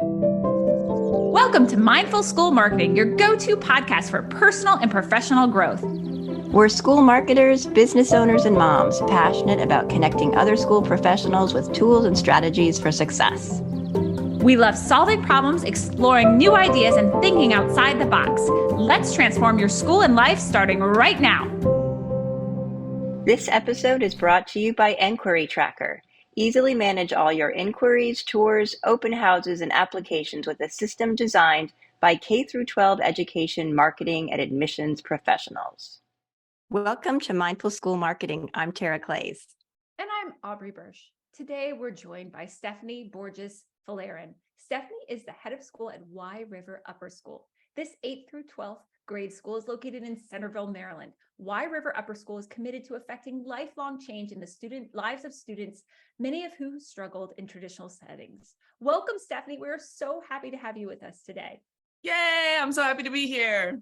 Welcome to Mindful School Marketing, your go-to podcast for personal and professional growth. We're school marketers, business owners, and moms passionate about connecting other school professionals with tools and strategies for success. We love solving problems, exploring new ideas, and thinking outside the box. Let's transform your school and life starting right now. This episode is brought to you by Enquiry Tracker. Easily manage all your inquiries, tours, open houses, and applications with a system designed by K-12 education marketing and admissions professionals. Welcome to Mindful School Marketing. I'm Tara Clays. And I'm Aubrey Bursch. Today, we're joined by Stephanie Borges Folarin. Stephanie is the head of school at Y River Upper School. This 8th through 12th grade school is located in Centerville, Maryland. Y River Upper School is committed to affecting lifelong change in the lives of students, many of whom struggled in traditional settings. Welcome, Stephanie. We're so happy to have you with us today. Yay, I'm so happy to be here.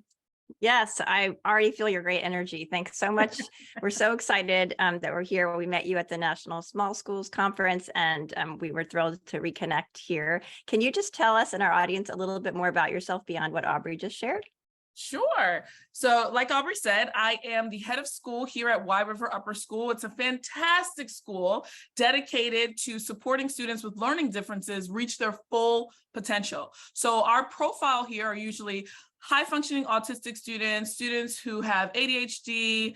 Yes, I already feel your great energy. Thanks so much. We're so excited that we're here. We met you at the National Small Schools Conference, and we were thrilled to reconnect here. Can you just tell us and our audience a little bit more about yourself beyond what Aubrey just shared? Sure. So like Aubrey said, I am the head of school here at Y River Upper School. It's a fantastic school dedicated to supporting students with learning differences reach their full potential. So our profile here are usually high-functioning autistic students, students who have ADHD,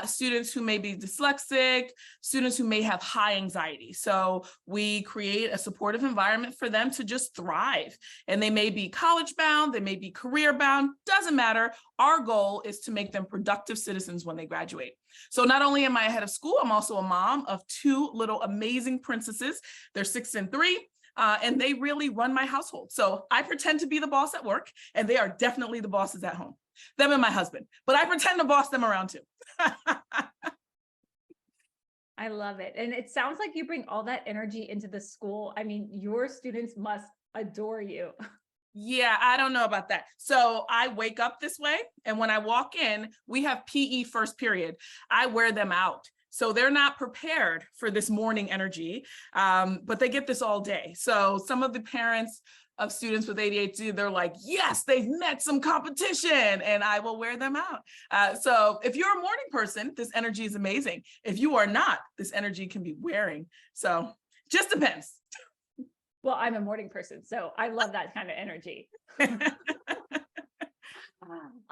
students who may be dyslexic, students who may have high anxiety. So we create a supportive environment for them to just thrive. And they may be college-bound, they may be career-bound, doesn't matter. Our goal is to make them productive citizens when they graduate. So not only am I a head of school, I'm also a mom of two little amazing princesses. They're 6 and 3. And they really run my household. So I pretend to be the boss at work, and they are definitely the bosses at home, them and my husband, but I pretend to boss them around too. I love it. And it sounds like you bring all that energy into the school. I mean, your students must adore you. Yeah, I don't know about that. So I wake up this way, and when I walk in, we have PE first period. I wear them out. So they're not prepared for this morning energy, but they get this all day. So some of the parents of students with ADHD, they're like, yes, they've met some competition, and I will wear them out. So if you're a morning person, this energy is amazing. If you are not, this energy can be wearing. So just depends. Well, I'm a morning person, so I love that kind of energy.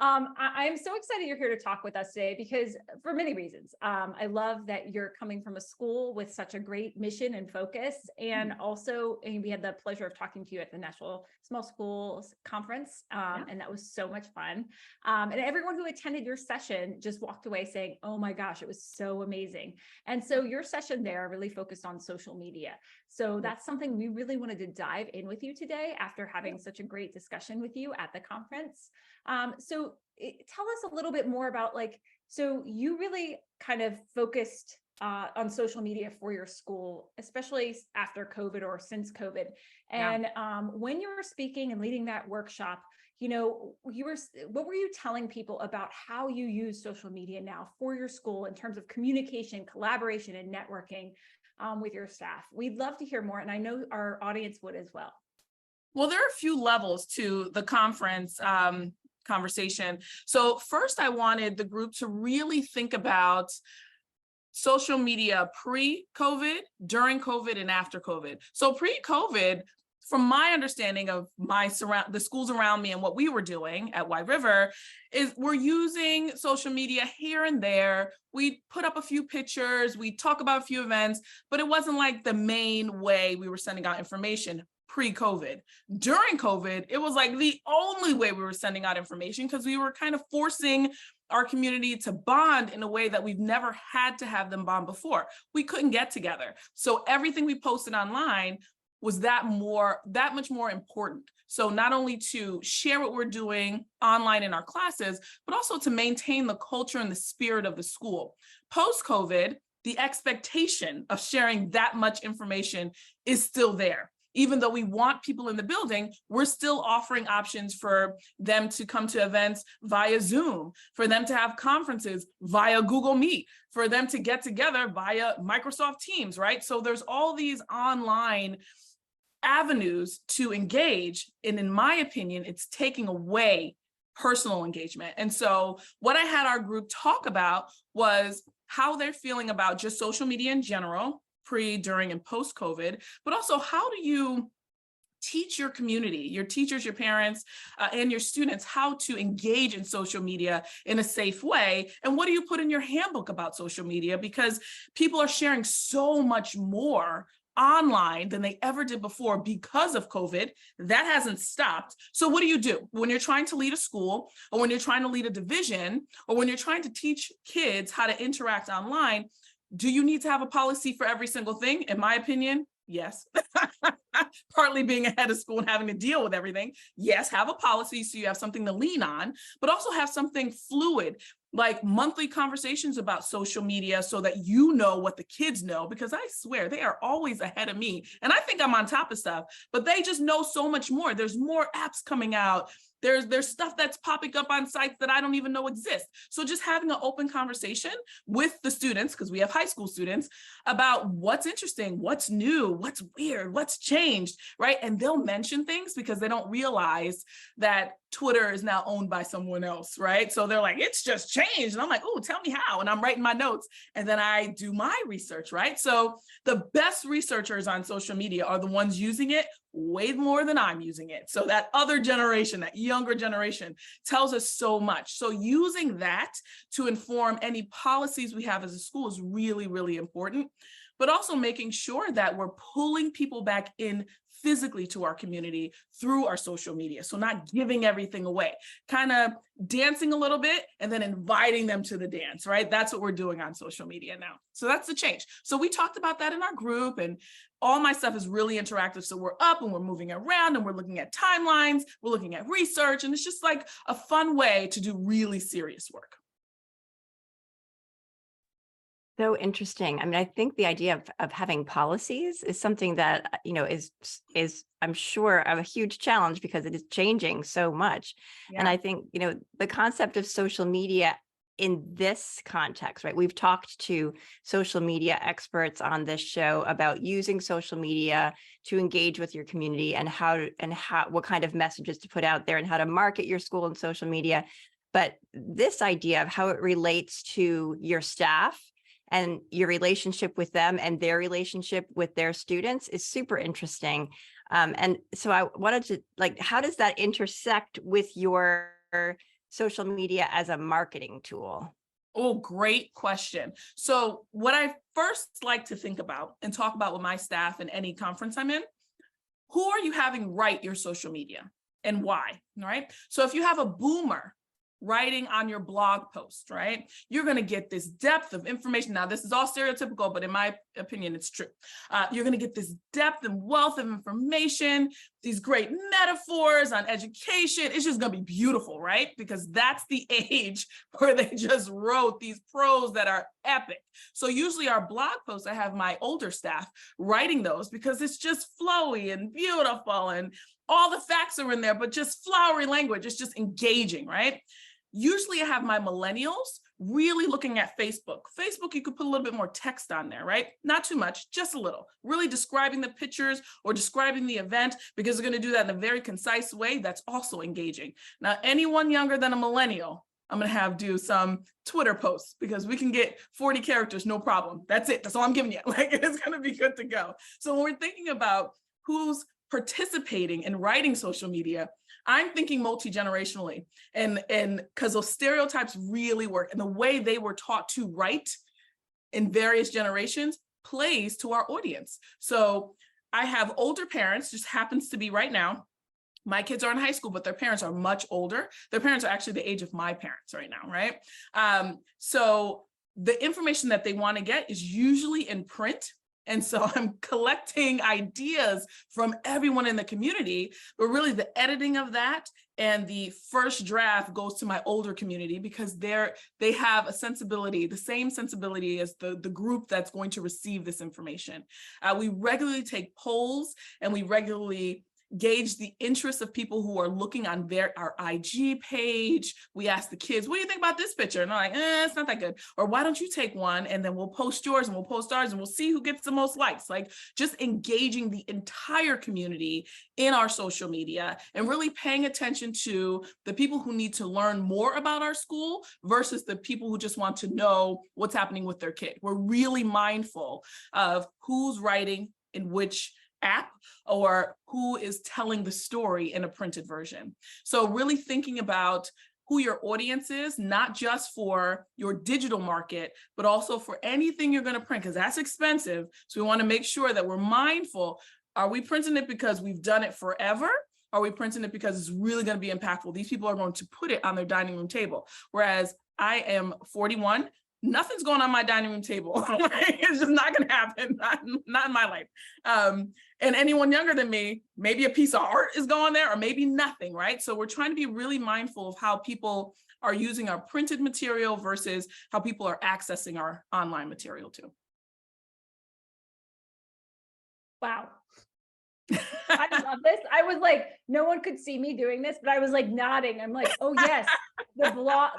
I'm so excited you're here to talk with us today because for many reasons. I love that you're coming from a school with such a great mission and focus. And also, we had the pleasure of talking to you at the National Small Schools Conference. And that was so much fun. And everyone who attended your session just walked away saying, oh my gosh, it was so amazing. And so your session there really focused on social media. So that's something we really wanted to dive in with you today after having such a great discussion with you at the conference. So tell us a little bit more about so you really kind of focused on social media for your school, especially after COVID or since COVID. And when you were speaking and leading that workshop, what were you telling people about how you use social media now for your school in terms of communication, collaboration, and networking with your staff? We'd love to hear more. And I know our audience would as well. Well, there are a few levels to the conference conversation. So first, I wanted the group to really think about social media pre-COVID, during COVID, and after COVID. So pre-COVID, from my understanding of the schools around me and what we were doing at Y River, is we're using social media here and there. We put up a few pictures, we talk about a few events, but it wasn't like the main way we were sending out information pre-COVID. During COVID, it was like the only way we were sending out information because we were kind of forcing our community to bond in a way that we've never had to have them bond before. We couldn't get together. So everything we posted online was that much more important. So not only to share what we're doing online in our classes, but also to maintain the culture and the spirit of the school. Post-COVID, the expectation of sharing that much information is still there. Even though we want people in the building, we're still offering options for them to come to events via Zoom, for them to have conferences via Google Meet, for them to get together via Microsoft Teams, right? So there's all these online avenues to engage. And in my opinion, it's taking away personal engagement. And so what I had our group talk about was how they're feeling about just social media in general, pre, during, and post-COVID, but also how do you teach your community, your teachers, your parents, and your students how to engage in social media in a safe way. And what do you put in your handbook about social media? Because people are sharing so much more online than they ever did before because of COVID. That hasn't stopped. So what do you do when you're trying to lead a school, or when you're trying to lead a division, or when you're trying to teach kids how to interact online? Do you need to have a policy for every single thing? In my opinion, yes. Partly being ahead of school and having to deal with everything. Yes, have a policy so you have something to lean on, but also have something fluid, like monthly conversations about social media so that you know what the kids know, because I swear they are always ahead of me. And I think I'm on top of stuff, but they just know so much more. There's more apps coming out. There's stuff that's popping up on sites that I don't even know exist. So just having an open conversation with the students, because we have high school students, about what's interesting, what's new, what's weird, what's changed, right? And they'll mention things because they don't realize that Twitter is now owned by someone else, right? So they're like, it's just changed. And I'm like, oh, tell me how. And I'm writing my notes and then I do my research, right? So the best researchers on social media are the ones using it way more than I'm using it. So that other generation, that younger generation, tells us so much. So using that to inform any policies we have as a school is really, really important, but also making sure that we're pulling people back in physically to our community through our social media. So not giving everything away, kind of dancing a little bit and then inviting them to the dance, right? That's what we're doing on social media now. So that's the change. So we talked about that in our group, and all my stuff is really interactive. So we're up and we're moving around and we're looking at timelines, we're looking at research, and it's just like a fun way to do really serious work. So interesting. I mean, I think the idea of having policies is something that, is I'm sure a huge challenge because it is changing so much. Yeah. And I think, the concept of social media in this context, right? We've talked to social media experts on this show about using social media to engage with your community and what kind of messages to put out there and how to market your school in social media. But this idea of how it relates to your staff and your relationship with them and their relationship with their students is super interesting. And so I wanted to, how does that intersect with your social media as a marketing tool? Oh, great question. So what I first like to think about and talk about with my staff in any conference I'm in, who are you having write your social media and why, right? So if you have a boomer writing on your blog post, right, you're going to get this depth of information. Now, this is all stereotypical, but in my opinion, it's true. You're going to get this depth and wealth of information, these great metaphors on education. It's just going to be beautiful, right? Because that's the age where they just wrote these prose that are epic. So usually our blog posts, I have my older staff writing those because it's just flowy and beautiful and all the facts are in there, but just flowery language. It's just engaging, right? Usually I have my millennials really looking at Facebook. Facebook, you could put a little bit more text on there, right? Not too much, just a little. Really describing the pictures or describing the event, because they're going to do that in a very concise way that's also engaging. Now, anyone younger than a millennial, I'm going to have do some Twitter posts because we can get 40 characters, no problem. That's it. That's all I'm giving you. It's going to be good to go. So when we're thinking about who's participating in writing social media, I'm thinking multi-generationally, and because those stereotypes really work, and the way they were taught to write in various generations plays to our audience. So I have older parents, just happens to be right now. My kids are in high school, but their parents are much older. Their parents are actually the age of my parents right now, right? So the information that they want to get is usually in print. And so I'm collecting ideas from everyone in the community, but really the editing of that and the first draft goes to my older community because they have a sensibility, the same sensibility as the group that's going to receive this information. We regularly take polls and we regularly gauge the interest of people who are looking on our IG page. We ask the kids, what do you think about this picture? And they're like, it's not that good. Or why don't you take one and then we'll post yours and we'll post ours and we'll see who gets the most likes. Like just engaging the entire community in our social media and really paying attention to the people who need to learn more about our school versus the people who just want to know what's happening with their kid. We're really mindful of who's writing in which app or who is telling the story in a printed version. So really thinking about who your audience is, not just for your digital market, but also for anything you're going to print, because that's expensive. So we want to make sure that we're mindful. Are we printing it because we've done it forever? Are we printing it because it's really going to be impactful? These people are going to put it on their dining room table. Whereas I am 41, nothing's going on my dining room table. It's just not going to happen, not in my life. And anyone younger than me, maybe a piece of art is going there or maybe nothing, right? So we're trying to be really mindful of how people are using our printed material versus how people are accessing our online material too. Wow. I love this. I was like, no one could see me doing this, but I was like nodding. I'm like, oh yes,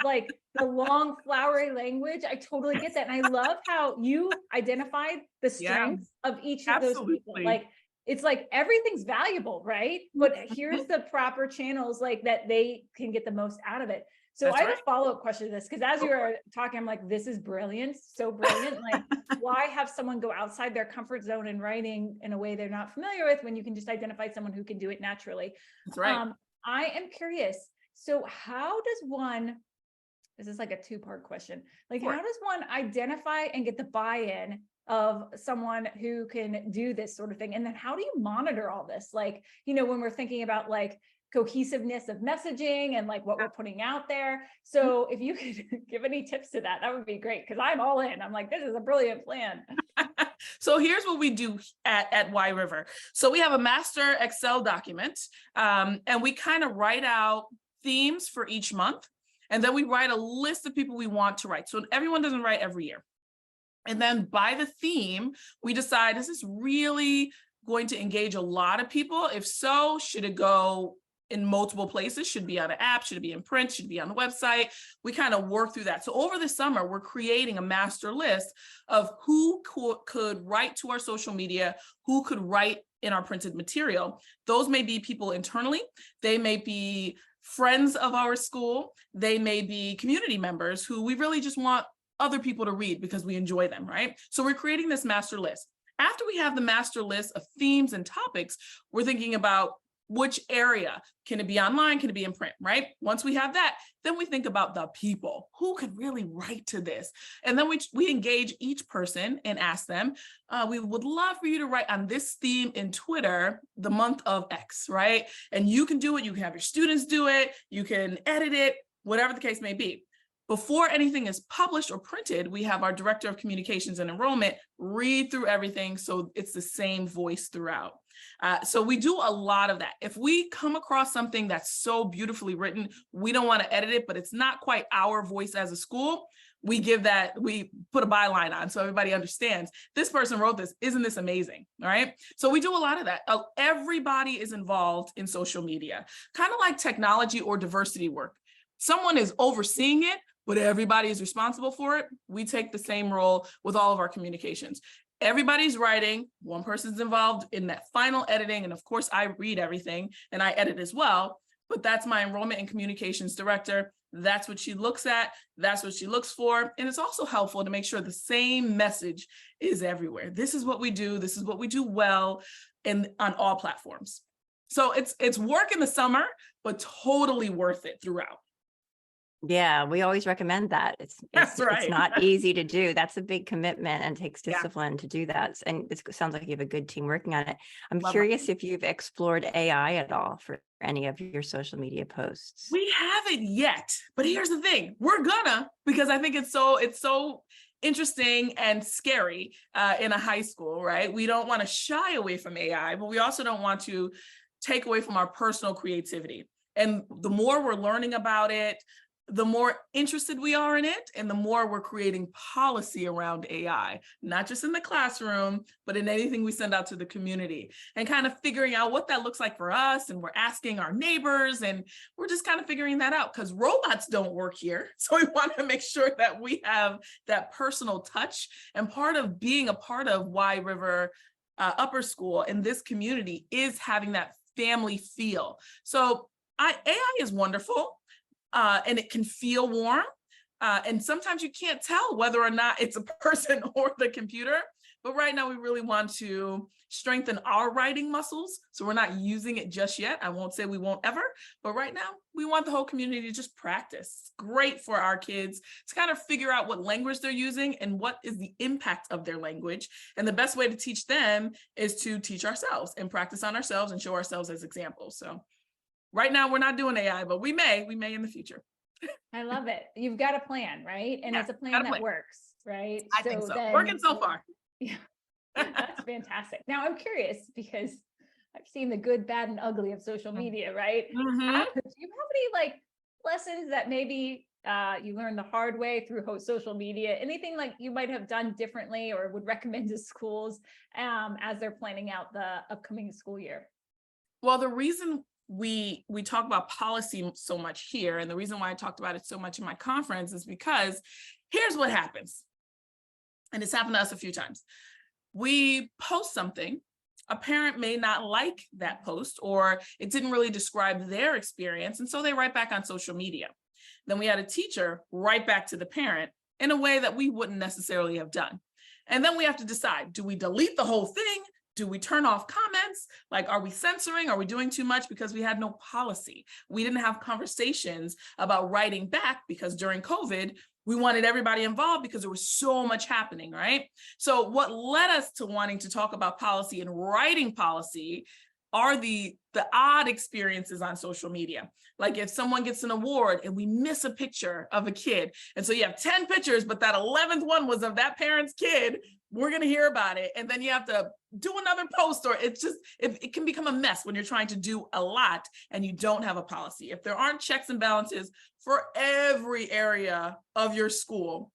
like the long flowery language. I totally get that. And I love how you identified the strengths of each of those people. Like, it's like everything's valuable, right? But here's the proper channels like that they can get the most out of it. So I have a follow-up question to this, because as you were talking, I'm like, this is brilliant, so brilliant. Like, why have someone go outside their comfort zone in writing in a way they're not familiar with when you can just identify someone who can do it naturally? That's right. I am curious. So how does one, this is like a two-part question, like how does one identify and get the buy-in of someone who can do this sort of thing? And then how do you monitor all this? Like, you know, when we're thinking about like cohesiveness of messaging and like what we're putting out there. So if you could give any tips to that, that would be great. Cause I'm all in. I'm like, this is a brilliant plan. So here's what we do at Y River. So we have a master Excel document, and we kind of write out themes for each month. And then we write a list of people we want to write. So everyone doesn't write every year. And then by the theme, we decide, is this really going to engage a lot of people? If so, should it go in multiple places? Should it be on an app? Should it be in print? Should it be on the website? We kind of work through that. So over the summer, we're creating a master list of who could write to our social media, who could write in our printed material. Those may be people internally. They may be friends of our school. They may be community members who we really just want other people to read because we enjoy them, right? So we're creating this master list. After we have the master list of themes and topics, we're thinking about which area. Can it be online? Can it be in print, right? Once we have that, then we think about the people who could really write to this. And then we engage each person and ask them, we would love for you to write on this theme in Twitter, the month of X, right? And you can do it. You can have your students do it. You can edit it, whatever the case may be. Before anything is published or printed, we have our director of communications and enrollment read through everything so it's the same voice throughout. So we do a lot of that. If we come across something that's so beautifully written, we don't want to edit it, but it's not quite our voice as a school, we put a byline on so everybody understands this person wrote this. Isn't this amazing? All right. So we do a lot of that. Everybody is involved in social media, kind of like technology or diversity work. Someone is overseeing it, but everybody is responsible for it. We take the same role with all of our communications. Everybody's writing, one person's involved in that final editing. And of course I read everything and I edit as well, but that's my enrollment and communications director. That's what she looks at. That's what she looks for. And it's also helpful to make sure the same message is everywhere. This is what we do. This is what we do well and on all platforms. So it's work in the summer, but totally worth it throughout. Yeah, we always recommend that. It's not easy to do. That's a big commitment and takes discipline to do that. And it sounds like you have a good team working on it. I'm curious if you've explored AI at all for any of your social media posts. We haven't yet, but here's the thing. We're gonna, because I think it's so interesting and scary in a high school, right? We don't want to shy away from AI, but we also don't want to take away from our personal creativity. And the more we're learning about it, the more interested we are in it, and the more we're creating policy around AI, not just in the classroom, but in anything we send out to the community, and kind of figuring out what that looks like for us. And we're asking our neighbors, and we're just kind of figuring that out, because robots don't work here. So we want to make sure that we have that personal touch. And part of being a part of Y River Upper School in this community is having that family feel. So AI is wonderful. And it can feel warm. And sometimes you can't tell whether or not it's a person or the computer. But right now, we really want to strengthen our writing muscles. So we're not using it just yet. I won't say we won't ever. But right now, we want the whole community to just practice. It's great for our kids to kind of figure out what language they're using and what is the impact of their language. And the best way to teach them is to teach ourselves and practice on ourselves and show ourselves as examples. So right now, we're not doing AI, but we may in the future. I love it. You've got a plan, right? And Yeah, it's a plan that works, right? I think so. Working so far. Yeah, that's fantastic. Now I'm curious, because I've seen the good, bad, and ugly of social media, right? Do you have any like lessons that maybe you learned the hard way through social media? Anything like you might have done differently or would recommend to schools as they're planning out the upcoming school year? Well, the reason we talk about policy so much here, and the reason why I talked about it so much in my conference, is because here's what happens. And it's happened to us a few times. We post something, a parent may not like that post, or it didn't really describe their experience, and so they write back on social media. Then we had a teacher write back to the parent in a way that we wouldn't necessarily have done. And then we have to decide, do we delete the whole thing? Do we turn off comments? Like, are we censoring? Are we doing too much? Because we had no policy. We didn't have conversations about writing back, because during COVID, we wanted everybody involved because there was so much happening, right? So what led us to wanting to talk about policy and writing policy are the odd experiences on social media. Like if someone gets an award and we miss a picture of a kid, and so you have 10 pictures, but that 11th one was of that parent's kid, we're going to hear about it. And then you have to do another post, or it's just, it can become a mess when you're trying to do a lot and you don't have a policy. If there aren't checks and balances for every area of your school,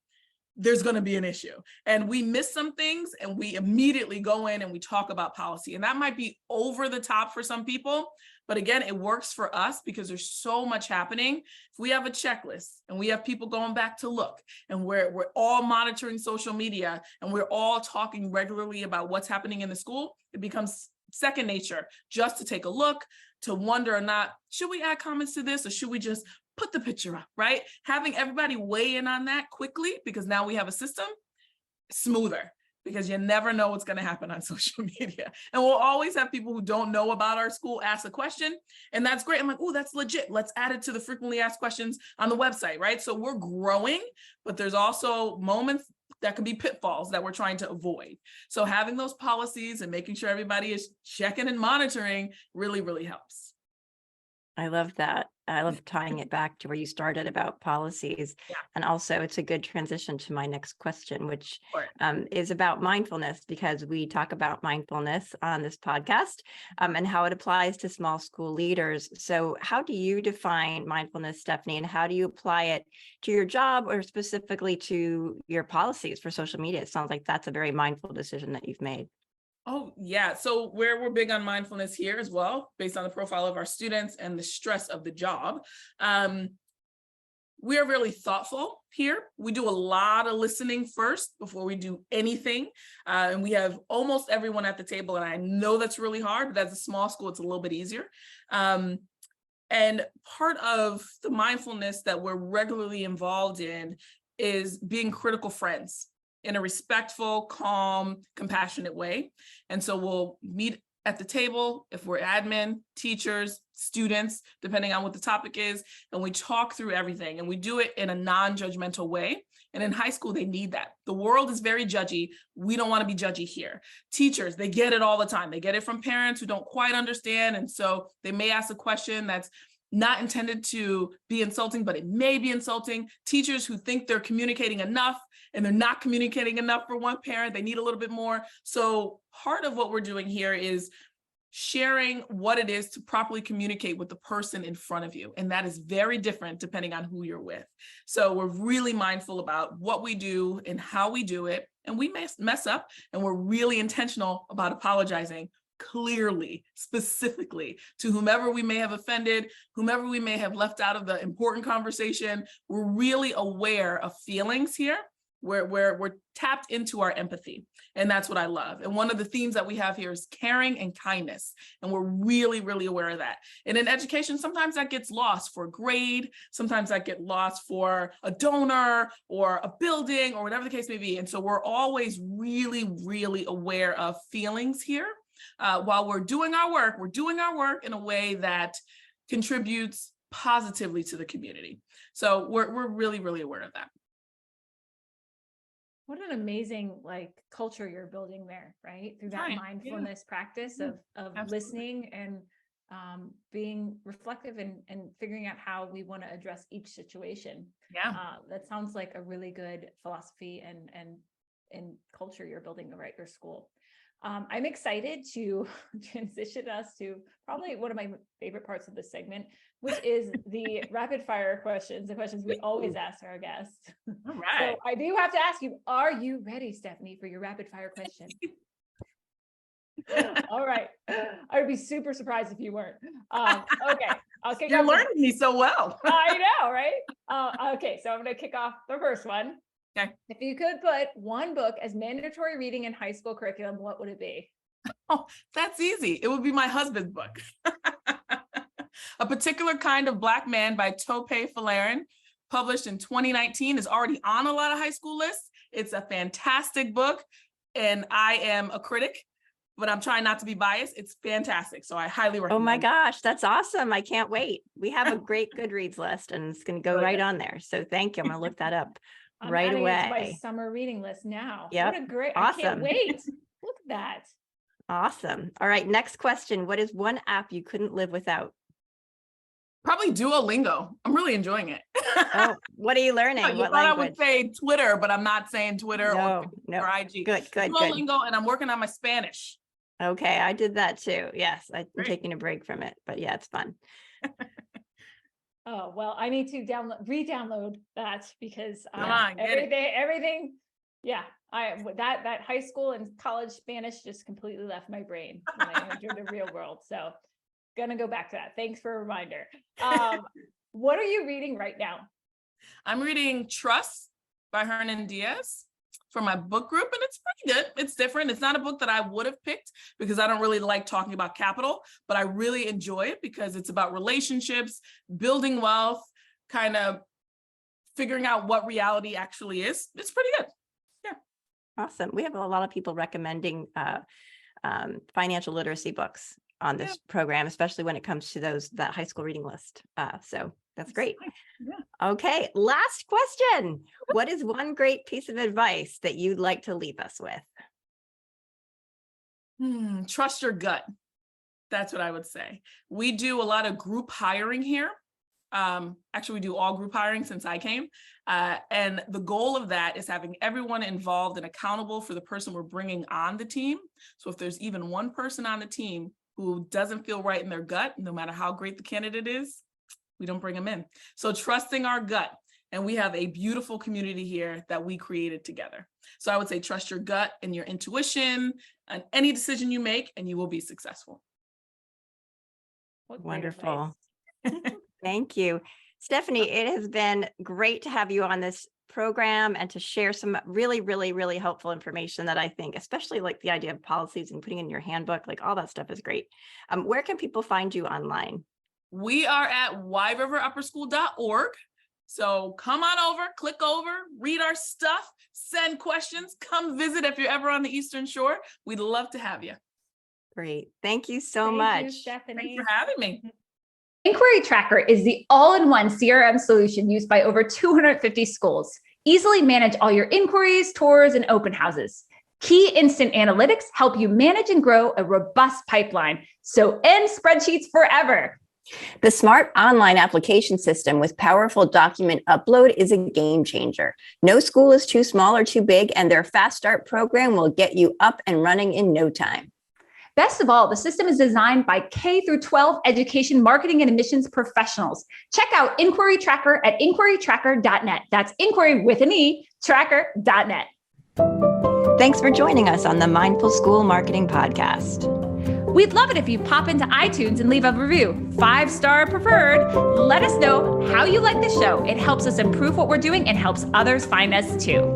there's going to be an issue. And we miss some things and we immediately go in and we talk about policy. And that might be over the top for some people. But again, it works for us because there's so much happening. If we have a checklist and we have people going back to look, and we're all monitoring social media, and we're all talking regularly about what's happening in the school, it becomes second nature just to take a look, to wonder or not, should we add comments to this, or should we just put the picture up, right? Having everybody weigh in on that quickly, because now we have a system, smoother, because you never know what's going to happen on social media. And we'll always have people who don't know about our school ask a question, and that's great. I'm like, oh, that's legit. Let's add it to the frequently asked questions on the website, right? So we're growing, but there's also moments that can be pitfalls that we're trying to avoid. So having those policies and making sure everybody is checking and monitoring really, really helps. I love that. I love tying it back to where you started about policies. Yeah. And also it's a good transition to my next question, which Sure. is about mindfulness, because we talk about mindfulness on this podcast and how it applies to small school leaders. So how do you define mindfulness, Stephanie, and how do you apply it to your job, or specifically to your policies for social media? It sounds like that's a very mindful decision that you've made. Oh, yeah. So we're big on mindfulness here as well, based on the profile of our students and the stress of the job. We are really thoughtful here. We do a lot of listening first before we do anything. And we have almost everyone at the table. And I know that's really hard, but as a small school, it's a little bit easier. And part of the mindfulness that we're regularly involved in is being critical friends in a respectful, calm, compassionate way. And so we'll meet at the table, if we're admin, teachers, students, depending on what the topic is, and we talk through everything, and we do it in a non-judgmental way. And in high school, they need that. The world is very judgy. We don't want to be judgy here. Teachers, they get it all the time. They get it from parents who don't quite understand. And so they may ask a question that's not intended to be insulting, but it may be insulting. Teachers who think they're communicating enough and they're not communicating enough for one parent, they need a little bit more. So part of what we're doing here is sharing what it is to properly communicate with the person in front of you. And that is very different depending on who you're with. So we're really mindful about what we do and how we do it. And we may mess up, and we're really intentional about apologizing clearly, specifically to whomever we may have offended, whomever we may have left out of the important conversation. We're really aware of feelings here. We're tapped into our empathy. And that's what I love. And one of the themes that we have here is caring and kindness. And we're really, really aware of that. And in education, sometimes that gets lost for a grade. Sometimes that gets lost for a donor or a building or whatever the case may be. And so we're always really, really aware of feelings here. While we're doing our work in a way that contributes positively to the community. So we're really, really aware of that. What an amazing culture you're building there, right? Through that mindfulness practice of listening and being reflective and figuring out how we want to address each situation. Yeah. That sounds like a really good philosophy and culture you're building at your school. I'm excited to transition us to probably one of my favorite parts of this segment, which is the rapid fire questions, the questions we always ask our guests. All right. So I do have to ask you, are you ready, Stephanie, for your rapid fire question? All right. I would be super surprised if you weren't. Okay. I'll kick You're off. learning me so well. I know, right? Okay. So I'm going to kick off the first one. Okay. If you could put one book as mandatory reading in high school curriculum, what would it be? Oh, that's easy. It would be my husband's book. A Particular Kind of Black Man by Folarin, published in 2019, is already on a lot of high school lists. It's a fantastic book, and I am a critic, but I'm trying not to be biased. It's fantastic. So I highly recommend it. Oh my gosh, that's awesome. I can't wait. We have a great Goodreads list, and it's going to go right on there. So thank you. I'm going to look that up. I'm right adding away. it to my summer reading list now. Yep. What a great, Awesome. I can't wait. Look at that. Awesome. All right. Next question. What is one app you couldn't live without? Probably Duolingo. I'm really enjoying it. Oh, what are you learning? You What thought language? I would say Twitter, but I'm not saying Twitter or IG. Good. Duolingo, and I'm working on my Spanish. Okay. I did that too. Yes. I'm Great. taking a break from it, but yeah, it's fun. Oh, well, I need to re-download that because everything. Yeah. That high school and college Spanish just completely left my brain when I entered the real world. So gonna go back to that. Thanks for a reminder. What are you reading right now? I'm reading Trust by Hernan Diaz for my book group, and it's pretty good. It's different. It's not a book that I would have picked because I don't really like talking about capital, but I really enjoy it because it's about relationships, building wealth, kind of figuring out what reality actually is. It's pretty good. Yeah. Awesome. We have a lot of people recommending financial literacy books on this program, especially when it comes to that high school reading list. So that's great. Yeah. Okay. Last question. What is one great piece of advice that you'd like to leave us with? Trust your gut. That's what I would say. We do a lot of group hiring here. Actually, we do all group hiring since I came. And the goal of that is having everyone involved and accountable for the person we're bringing on the team. So if there's even one person on the team who doesn't feel right in their gut, no matter how great the candidate is, we don't bring them in. So trusting our gut. And we have a beautiful community here that we created together. So I would say trust your gut and your intuition and any decision you make, and you will be successful. Wonderful. Thank you. Stephanie, it has been great to have you on this program and to share some really, really, really helpful information that I think, especially like the idea of policies and putting in your handbook, like all that stuff is great. Where can people find you online? We are at whiteriverupperschool.org. So come on over, click over, read our stuff, send questions, come visit if you're ever on the Eastern Shore. We'd love to have you. Great. Thank you so much. You, Stephanie. Thanks for having me. Inquiry Tracker is the all-in-one CRM solution used by over 250 schools. Easily manage all your inquiries, tours, and open houses. Key instant analytics help you manage and grow a robust pipeline. So end spreadsheets forever. The smart online application system with powerful document upload is a game changer. No school is too small or too big, and their Fast Start program will get you up and running in no time. Best of all, the system is designed by K through 12 education, marketing, and admissions professionals. Check out Inquiry Tracker at inquirytracker.net. That's inquiry with an E, tracker.net. Thanks for joining us on the Mindful School Marketing Podcast. We'd love it if you pop into iTunes and leave a review, 5-star preferred. Let us know how you like the show. It helps us improve what we're doing and helps others find us too.